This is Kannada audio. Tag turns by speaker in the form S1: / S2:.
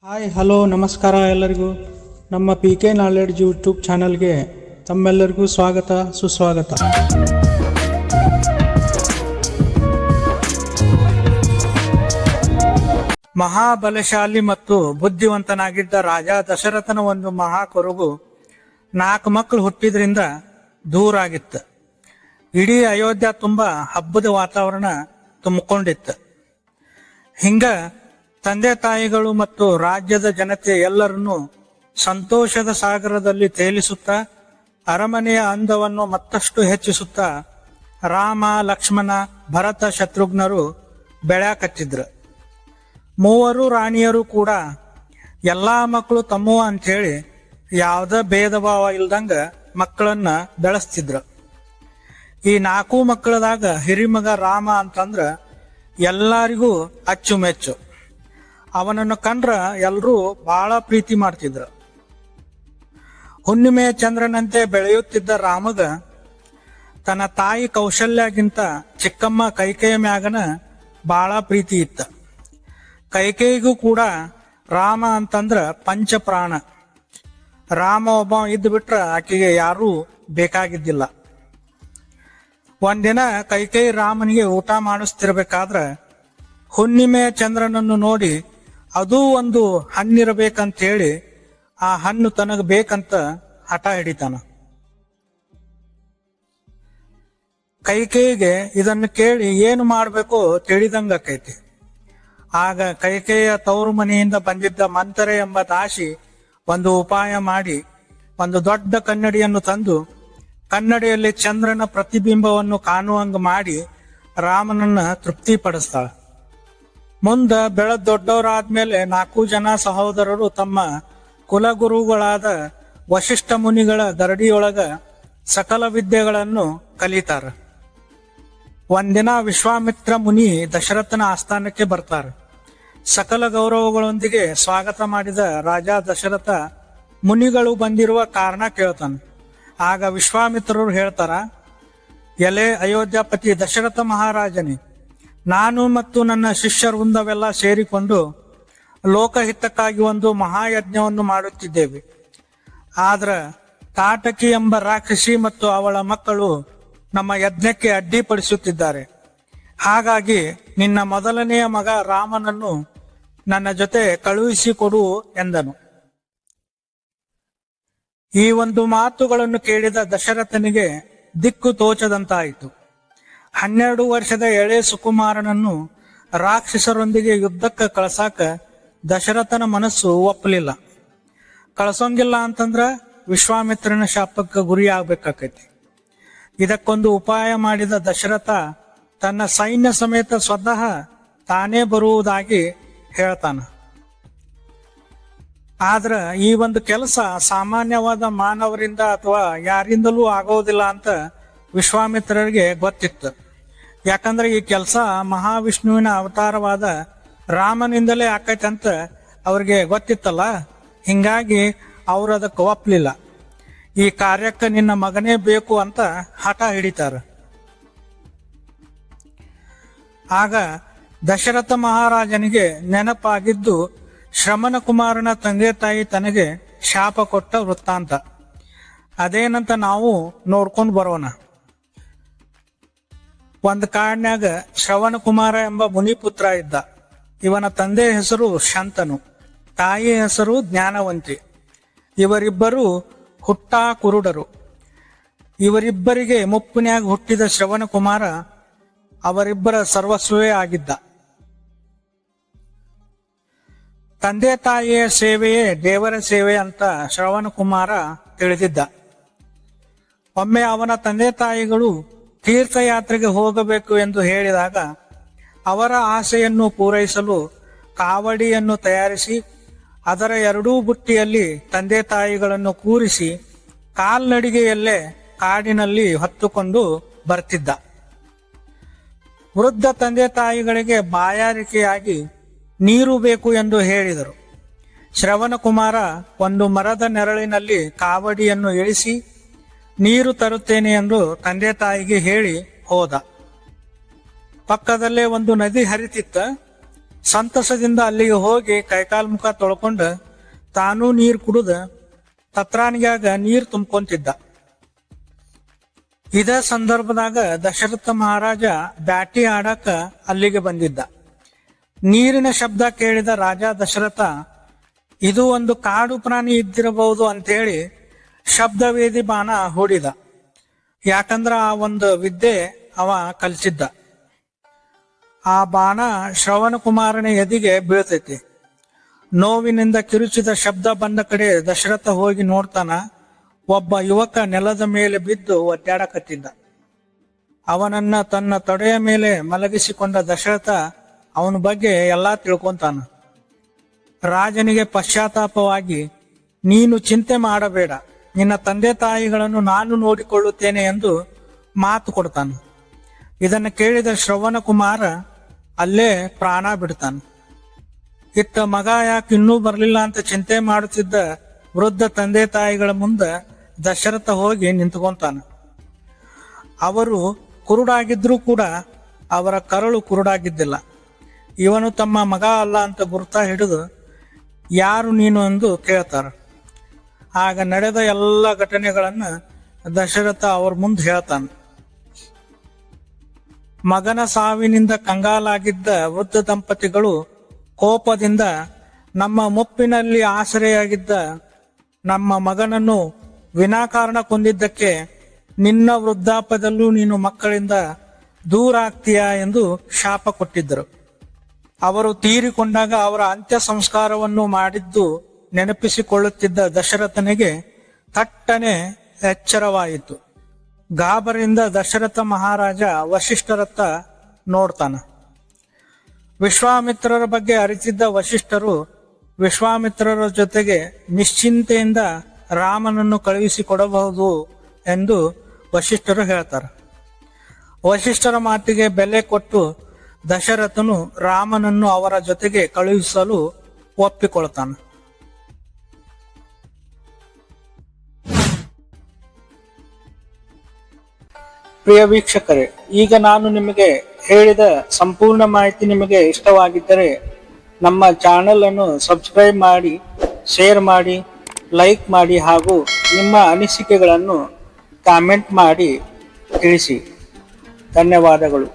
S1: ಹಾಯ್ ಹಲೋ ನಮಸ್ಕಾರ ಎಲ್ಲರಿಗೂ. ನಮ್ಮ ಪಿ ಕೆ ನಾಲೆಡ್ಜ್ ಯೂಟ್ಯೂಬ್ ಚಾನಲ್ಗೆ ತಮ್ಮೆಲ್ಲರಿಗೂ ಸ್ವಾಗತ ಸುಸ್ವಾಗತ. ಮಹಾಬಲಶಾಲಿ ಮತ್ತು ಬುದ್ಧಿವಂತನಾಗಿದ್ದ ರಾಜ ದಶರಥನ ಒಂದು ಮಹಾಕರುಗು 4 ಮಕ್ಕಳು ಹುಟ್ಟಿದ್ರಿಂದ ದೂರ ಆಗಿತ್ತು. ಇಡೀ ಅಯೋಧ್ಯ ತುಂಬಾ ಹಬ್ಬದ ವಾತಾವರಣ ತುಂಬಿಕೊಂಡಿತ್ತು. ಹಿಂಗ ತಂದೆ ತಾಯಿಗಳು ಮತ್ತು ರಾಜ್ಯದ ಜನತೆ ಎಲ್ಲರನ್ನೂ ಸಂತೋಷದ ಸಾಗರದಲ್ಲಿ ತೇಲಿಸುತ್ತಾ ಅರಮನೆಯ ಅಂದವನ್ನು ಮತ್ತಷ್ಟು ಹೆಚ್ಚಿಸುತ್ತಾ ರಾಮ ಲಕ್ಷ್ಮಣ ಭರತ ಶತ್ರುಘ್ನರು ಬೆಳ್ಯಾಕತ್ತಿದ್ರು. 3 ರಾಣಿಯರು ಕೂಡ ಎಲ್ಲಾ ಮಕ್ಕಳು ತಮ್ಮವ ಅಂಥೇಳಿ ಯಾವುದೇ ಭೇದ ಭಾವ ಇಲ್ದಂಗ ಮಕ್ಕಳನ್ನ ಬೆಳೆಸ್ತಿದ್ರು. ಈ 4 ಮಕ್ಕಳದಾಗ ಹಿರಿಮಗ ರಾಮ ಅಂತಂದ್ರ ಎಲ್ಲರಿಗೂ ಅಚ್ಚುಮೆಚ್ಚು. ಅವನನ್ನು ಕಂಡ್ರ ಎಲ್ರೂ ಬಹಳ ಪ್ರೀತಿ ಮಾಡ್ತಿದ್ರು. ಹುಣ್ಣಿಮೆ ಚಂದ್ರನಂತೆ ಬೆಳೆಯುತ್ತಿದ್ದ ರಾಮಗ ತನ್ನ ತಾಯಿ ಕೌಶಲ್ಯಗಿಂತ ಚಿಕ್ಕಮ್ಮ ಕೈಕೇಯ ಮ್ಯಾಗನ ಬಹಳ ಪ್ರೀತಿ ಇತ್ತ. ಕೈಕೇಯಿಗೂ ಕೂಡ ರಾಮ ಅಂತಂದ್ರ ಪಂಚಪ್ರಾಣ. ರಾಮ ಒಬ್ಬ ಇದ್ದು ಬಿಟ್ರ ಆಕೆಗೆ ಯಾರೂ ಬೇಕಾಗಿದ್ದಿಲ್ಲ. ಒಂದಿನ ಕೈಕೇಯಿ ರಾಮನಿಗೆ ಊಟ ಮಾಡಿಸ್ತಿರ್ಬೇಕಾದ್ರ ಹುಣ್ಣಿಮೆ ಚಂದ್ರನನ್ನು ನೋಡಿ ಅದೂ ಒಂದು ಹಣ್ಣಿರಬೇಕಂತ ಹೇಳಿ ಆ ಹಣ್ಣು ತನಗ ಬೇಕಂತ ಹಠ ಹಿಡಿತಾನ. ಕೈಕೇಯಿಗೆ ಇದನ್ನು ಕೇಳಿ ಏನು ಮಾಡ್ಬೇಕು ತಿಳಿದಂಗಕೈತಿ. ಆಗ ಕೈಕೇಯಿಯ ತವರು ಮನೆಯಿಂದ ಬಂದಿದ್ದ ಮಂತರೆ ಎಂಬ ದಾಸಿ ಒಂದು ಉಪಾಯ ಮಾಡಿ ಒಂದು ದೊಡ್ಡ ಕನ್ನಡಿಯನ್ನು ತಂದು ಕನ್ನಡಿಯಲ್ಲಿ ಚಂದ್ರನ ಪ್ರತಿಬಿಂಬವನ್ನು ಕಾಣುವಂಗ ಮಾಡಿ ರಾಮನನ್ನ ತೃಪ್ತಿಪಡಿಸ್ತಾಳ. ಮುಂದ ಬೆಳೆದ ದೊಡ್ಡವರಾದ್ಮೇಲೆ 4 ಜನ ಸಹೋದರರು ತಮ್ಮ ಕುಲಗುರುಗಳಾದ ವಶಿಷ್ಠ ಮುನಿಗಳ ಗರಡಿಯೊಳಗ ಸಕಲ ವಿದ್ಯೆಗಳನ್ನು ಕಲಿತಾರ. ಒಂದಿನ ವಿಶ್ವಾಮಿತ್ರ ಮುನಿ ದಶರಥನ ಆಸ್ಥಾನಕ್ಕೆ ಬರ್ತಾರ. ಸಕಲ ಗೌರವಗಳೊಂದಿಗೆ ಸ್ವಾಗತ ಮಾಡಿದ ರಾಜ ದಶರಥ ಮುನಿಗಳು ಬಂದಿರುವ ಕಾರಣ ಕೇಳ್ತಾನ. ಆಗ ವಿಶ್ವಾಮಿತ್ರರು ಹೇಳ್ತಾರ, ಎಲೆ ಅಯೋಧ್ಯಾಪತಿ ದಶರಥ ಮಹಾರಾಜನೇ, ನಾನು ಮತ್ತು ನನ್ನ ಶಿಷ್ಯ ವೃಂದವೆಲ್ಲ ಸೇರಿಕೊಂಡು ಲೋಕಹಿತಕ್ಕಾಗಿ ಒಂದು ಮಹಾಯಜ್ಞವನ್ನು ಮಾಡುತ್ತಿದ್ದೇವೆ. ಆದ್ರ ತಾಟಕಿ ಎಂಬ ರಾಕ್ಷಸಿ ಮತ್ತು ಅವಳ ಮಕ್ಕಳು ನಮ್ಮ ಯಜ್ಞಕ್ಕೆ ಅಡ್ಡಿಪಡಿಸುತ್ತಿದ್ದಾರೆ. ಹಾಗಾಗಿ ನಿನ್ನ ಮೊದಲನೆಯ ಮಗ ರಾಮನನ್ನು ನನ್ನ ಜೊತೆ ಕಳುಹಿಸಿಕೊಡು ಎಂದನು. ಈ ಒಂದು ಮಾತುಗಳನ್ನು ಕೇಳಿದ ದಶರಥನಿಗೆ ದಿಕ್ಕು ತೋಚದಂತಾಯಿತು. 12 ವರ್ಷದ ಎಳೆ ಸುಕುಮಾರನನ್ನು ರಾಕ್ಷಸರೊಂದಿಗೆ ಯುದ್ಧಕ್ಕೆ ಕಳ್ಸಾಕ ದಶರಥನ ಮನಸ್ಸು ಒಪ್ಪಲಿಲ್ಲ. ಕಳ್ಸೋಂಗಿಲ್ಲ ಅಂತಂದ್ರ ವಿಶ್ವಾಮಿತ್ರನ ಶಾಪಕ್ಕೆ ಗುರಿ ಆಗ್ಬೇಕಾಕೈತಿ. ಇದಕ್ಕೊಂದು ಉಪಾಯ ಮಾಡಿದ ದಶರಥ ತನ್ನ ಸೈನ್ಯ ಸಮೇತ ಸ್ವತಃ ತಾನೇ ಬರುವುದಾಗಿ ಹೇಳ್ತಾನ. ಆದ್ರ ಈ ಒಂದು ಕೆಲಸ ಸಾಮಾನ್ಯವಾದ ಮಾನವರಿಂದ ಅಥವಾ ಯಾರಿಂದಲೂ ಆಗೋದಿಲ್ಲ ಅಂತ ವಿಶ್ವಾಮಿತ್ರರಿಗೆ ಗೊತ್ತಿತ್ತು. ಯಾಕಂದ್ರೆ ಈ ಕೆಲಸ ಮಹಾವಿಷ್ಣುವಿನ ಅವತಾರವಾದ ರಾಮನಿಂದಲೇ ಆಕೈತೆ ಅಂತ ಅವ್ರಿಗೆ ಗೊತ್ತಿತ್ತಲ್ಲ. ಹಿಂಗಾಗಿ ಅವ್ರು ಅದಕ್ಕೆ ಒಪ್ಪಲಿಲ್ಲ. ಈ ಕಾರ್ಯಕ್ಕೆ ನಿನ್ನ ಮಗನೇ ಬೇಕು ಅಂತ ಹಠ ಹಿಡಿತಾರ. ಆಗ ದಶರಥ ಮಹಾರಾಜನಿಗೆ ನೆನಪಾಗಿದ್ದು ಶ್ರಮಣ ಕುಮಾರನ ತಂದೆ ತಾಯಿ ತನಗೆ ಶಾಪ ಕೊಟ್ಟ ವೃತ್ತಾಂತ. ಅದೇನಂತ ನಾವು ನೋಡ್ಕೊಂಡು ಬರೋಣ. ಒಂದು ಕಾಡಿನ್ಯಾಗ ಶ್ರವಣ ಕುಮಾರ ಎಂಬ ಮುನಿಪುತ್ರ ಇದ್ದ. ಇವನ ತಂದೆ ಹೆಸರು ಶಂತನು, ತಾಯಿ ಹೆಸರು ಜ್ಞಾನವಂತಿ. ಇವರಿಬ್ಬರು ಹುಟ್ಟಾ ಕುರುಡರು. ಇವರಿಬ್ಬರಿಗೆ ಮುಪ್ಪಿನ್ಯಾಗ ಹುಟ್ಟಿದ ಶ್ರವಣ ಕುಮಾರ ಅವರಿಬ್ಬರ ಸರ್ವಸ್ವವೇ ಆಗಿದ್ದ. ತಂದೆ ತಾಯಿಯ ಸೇವೆಯೇ ದೇವರ ಸೇವೆ ಅಂತ ಶ್ರವಣ ಕುಮಾರ ತಿಳಿದಿದ್ದ. ಒಮ್ಮೆ ಅವನ ತಂದೆ ತಾಯಿಗಳು ತೀರ್ಥಯಾತ್ರೆಗೆ ಹೋಗಬೇಕು ಎಂದು ಹೇಳಿದಾಗ ಅವರ ಆಸೆಯನ್ನು ಪೂರೈಸಲು ಕಾವಡಿಯನ್ನು ತಯಾರಿಸಿ ಅದರ 2 ಬುಟ್ಟಿಯಲ್ಲಿ ತಂದೆ ತಾಯಿಗಳನ್ನು ಕೂರಿಸಿ ಕಾಲ್ನಡಿಗೆಯಲ್ಲೇ ಕಾಡಿನಲ್ಲಿ ಹೊತ್ತುಕೊಂಡು ಬರ್ತಿದ್ದ. ವೃದ್ಧ ತಂದೆ ತಾಯಿಗಳಿಗೆ ಬಾಯಾರಿಕೆಯಾಗಿ ನೀರು ಬೇಕು ಎಂದು ಹೇಳಿದರು. ಶ್ರವಣ ಕುಮಾರ ಒಂದು ಮರದ ನೆರಳಿನಲ್ಲಿ ಕಾವಡಿಯನ್ನು ಇಳಿಸಿ ನೀರು ತರುತ್ತೇನೆ ಎಂದು ತಂದೆ ತಾಯಿಗೆ ಹೇಳಿ ಹೋದ. ಪಕ್ಕದಲ್ಲೇ ಒಂದು ನದಿ ಹರಿತಿತ್ತ. ಸಂತಸದಿಂದ ಅಲ್ಲಿಗೆ ಹೋಗಿ ಕೈಕಾಲು ಮುಖ ತೊಳ್ಕೊಂಡು ತಾನೂ ನೀರು ಕುಡಿದು ತತ್ರಾನಿಗ್ಯಾಗ ನೀರು ತುಂಬ್ಕೊಂತಿದ್ದ. ಇದೇ ಸಂದರ್ಭದಾಗ ದಶರಥ ಮಹಾರಾಜ ಬ್ಯಾಟಿ ಆಡಾಕ ಅಲ್ಲಿಗೆ ಬಂದಿದ್ದ. ನೀರಿನ ಶಬ್ದ ಕೇಳಿದ ರಾಜ ದಶರಥ ಇದು ಒಂದು ಕಾಡು ಪ್ರಾಣಿ ಇದ್ದಿರಬಹುದು ಅಂತೇಳಿ ಶಬ್ದವೇದಿ ಬಾಣ ಹೂಡಿದ. ಯಾಕಂದ್ರ ಆ ಒಂದು ವಿದ್ಯೆ ಅವ ಕಲಿಸಿದ್ದ. ಆ ಬಾಣ ಶ್ರವಣ ಕುಮಾರನ ಎದಿಗೆ ಬೀಳ್ತೈತಿ. ನೋವಿನಿಂದ ಕಿರುಚಿದ ಶಬ್ದ ಬಂದ ಕಡೆ ದಶರಥ ಹೋಗಿ ನೋಡ್ತಾನ. ಒಬ್ಬ ಯುವಕ ನೆಲದ ಮೇಲೆ ಬಿದ್ದು ಒದ್ದಾಡಕತ್ತಿದ್ದ. ಅವನನ್ನ ತನ್ನ ತೊಡೆಯ ಮೇಲೆ ಮಲಗಿಸಿಕೊಂಡ ದಶರಥ ಅವನ ಬಗ್ಗೆ ಎಲ್ಲಾ ತಿಳ್ಕೊಂತಾನ. ರಾಜನಿಗೆ ಪಶ್ಚಾತ್ತಾಪವಾಗಿ ನೀನು ಚಿಂತೆ ಮಾಡಬೇಡ, ನಿನ್ನ ತಂದೆ ತಾಯಿಗಳನ್ನು ನಾನು ನೋಡಿಕೊಳ್ಳುತ್ತೇನೆ ಎಂದು ಮಾತು ಕೊಡ್ತಾನೆ. ಇದನ್ನು ಕೇಳಿದ ಶ್ರವಣ ಕುಮಾರ ಅಲ್ಲೇ ಪ್ರಾಣ ಬಿಡ್ತಾನೆ. ಇತ್ತ ಮಗ ಯಾಕೆ ಇನ್ನೂ ಬರಲಿಲ್ಲ ಅಂತ ಚಿಂತೆ ಮಾಡುತ್ತಿದ್ದ ವೃದ್ಧ ತಂದೆ ತಾಯಿಗಳ ಮುಂದೆ ದಶರಥ ಹೋಗಿ ನಿಂತ್ಕೊಂತಾನ. ಅವರು ಕುರುಡಾಗಿದ್ರೂ ಕೂಡ ಅವರ ಕರಳು ಕುರುಡಾಗಿದ್ದಿಲ್ಲ. ಇವನು ತಮ್ಮ ಮಗ ಅಲ್ಲ ಅಂತ ಗುರ್ತಾ ಹಿಡಿದು ಯಾರು ನೀನು ಎಂದು ಕೇಳ್ತಾರ. ಆಗ ನಡೆದ ಎಲ್ಲ ಘಟನೆಗಳನ್ನ ದಶರಥ ಅವ್ರ ಮುಂದೆ ಹೇಳ್ತಾನೆ. ಮಗನ ಸಾವಿನಿಂದ ಕಂಗಾಲಾಗಿದ್ದ ವೃದ್ಧ ದಂಪತಿಗಳು ಕೋಪದಿಂದ ನಮ್ಮ ಮುಪ್ಪಿನಲ್ಲಿ ಆಸರೆಯಾಗಿದ್ದ ನಮ್ಮ ಮಗನನ್ನು ವಿನಾಕಾರಣ ಕೊಂದಿದ್ದಕ್ಕೆ ನಿನ್ನ ವೃದ್ಧಾಪದಲ್ಲೂ ನೀನು ಮಕ್ಕಳಿಂದ ದೂರ ಆಗ್ತೀಯಾ ಎಂದು ಶಾಪ ಕೊಟ್ಟಿದ್ದರು. ಅವರು ತೀರಿಕೊಂಡಾಗ ಅವರ ಅಂತ್ಯ ಸಂಸ್ಕಾರವನ್ನು ಮಾಡಿದ್ದು ನೆನಪಿಸಿಕೊಳ್ಳುತ್ತಿದ್ದ ದಶರಥನಿಗೆ ಥಟ್ಟನೆ ಎಚ್ಚರವಾಯಿತು. ಗಾಬರಿಯಿಂದ ದಶರಥ ಮಹಾರಾಜ ವಸಿಷ್ಠರತ್ತ ನೋಡ್ತಾನ. ವಿಶ್ವಾಮಿತ್ರರ ಬಗ್ಗೆ ಅರಿತಿದ್ದ ವಸಿಷ್ಠರು ವಿಶ್ವಾಮಿತ್ರರ ಜೊತೆಗೆ ನಿಶ್ಚಿಂತೆಯಿಂದ ರಾಮನನ್ನು ಕಳುಹಿಸಿಕೊಡಬಹುದು ಎಂದು ವಸಿಷ್ಠರು ಹೇಳ್ತಾರೆ. ವಸಿಷ್ಠರ ಮಾತಿಗೆ ಬೆಲೆ ಕೊಟ್ಟು ದಶರಥನು ರಾಮನನ್ನು ಅವರ ಜೊತೆಗೆ ಕಳುಹಿಸಲು ಒಪ್ಪಿಕೊಳ್ತಾನೆ. ಪ್ರಿಯ ವೀಕ್ಷಕರೇ, ಈಗ ನಾನು ನಿಮಗೆ ಹೇಳಿದ ಸಂಪೂರ್ಣ ಮಾಹಿತಿ ನಿಮಗೆ ಇಷ್ಟವಾಗಿದ್ದರೆ ನಮ್ಮ ಚಾನೆಲ್ ಅನ್ನು ಸಬ್ಸ್ಕ್ರೈಬ್ ಮಾಡಿ, ಶೇರ್ ಮಾಡಿ, ಲೈಕ್ ಮಾಡಿ ಹಾಗೂ ನಿಮ್ಮ ಅನಿಸಿಕೆಗಳನ್ನು ಕಾಮೆಂಟ್ ಮಾಡಿ ತಿಳಿಸಿ. ಧನ್ಯವಾದಗಳು.